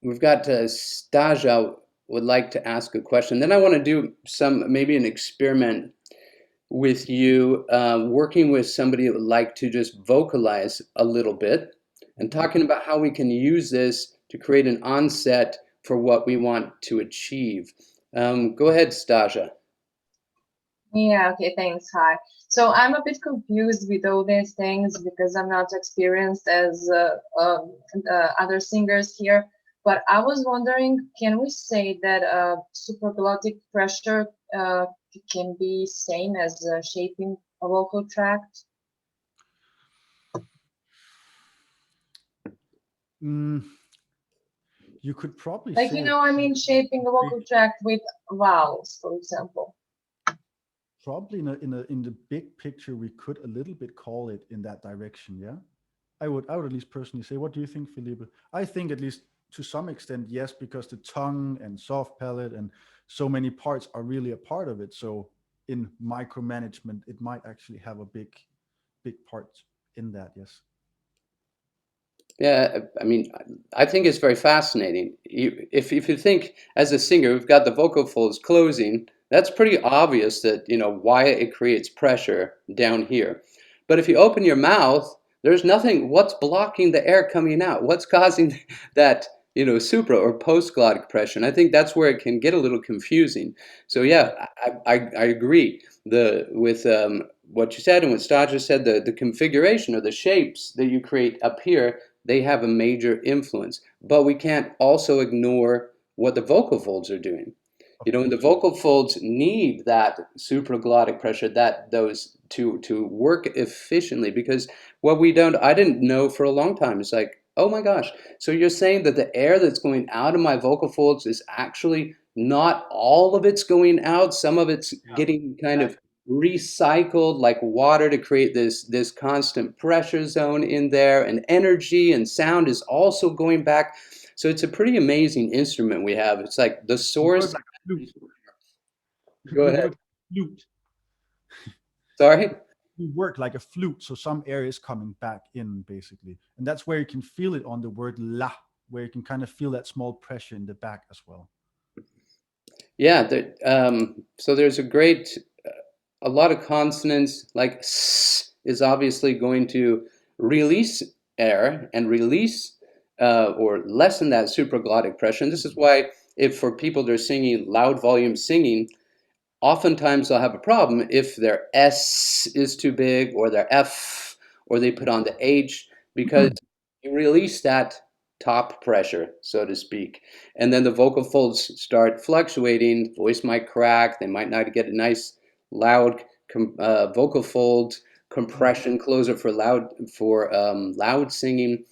we've got Stasia would like to ask a question. Then I want to do maybe an experiment with you, working with somebody that would like to just vocalize a little bit and talking about how we can use this to create an onset for what we want to achieve. Go ahead, Stasia. Yeah, okay, thanks. Hi. So I'm a bit confused with all these things because I'm not experienced as other singers here. But I was wondering, can we say that supraglottic pressure can be same as shaping a vocal tract? You could probably Like, say you know, I mean, shaping a vocal tract with vowels, for example. probably in the big picture, we could a little bit call it in that direction. Yeah, I would at least personally say. What do you think, Philippe? I think at least to some extent, yes, because the tongue and soft palate and so many parts are really a part of it. So in micromanagement, it might actually have a big part in that. Yes. Yeah, I mean, I think it's very fascinating. If you think as a singer, we've got the vocal folds closing. That's pretty obvious that, why it creates pressure down here. But if you open your mouth, there's nothing. What's blocking the air coming out? What's causing that, supra or postglottic pressure? And I think that's where it can get a little confusing. So yeah, I agree. With what you said and what Stasia said, the configuration or the shapes that you create up here, they have a major influence. But we can't also ignore what the vocal folds are doing. And the vocal folds need that supraglottic pressure, that those to work efficiently, because I didn't know for a long time. It's like, oh my gosh, so you're saying that the air that's going out of my vocal folds is actually not all of it's going out, some of it's getting kind of recycled like water to create this constant pressure zone in there, and energy and sound is also going back. So it's a pretty amazing instrument we have. It's like the source. Like a flute. Go We ahead. work flute. Sorry. We work like a flute, so some air is coming back in basically, and that's where you can feel it on the word la, where you can kind of feel that small pressure in the back as well. Yeah. So there's a lot of consonants, like s is obviously going to release air and release or lessen that supraglottic pressure. And this is why, if for people that are singing loud volume singing, oftentimes they'll have a problem if their S is too big or their F, or they put on the H, because you release that top pressure, so to speak. And then the vocal folds start fluctuating, voice might crack, they might not get a nice loud vocal fold compression closer for loud singing.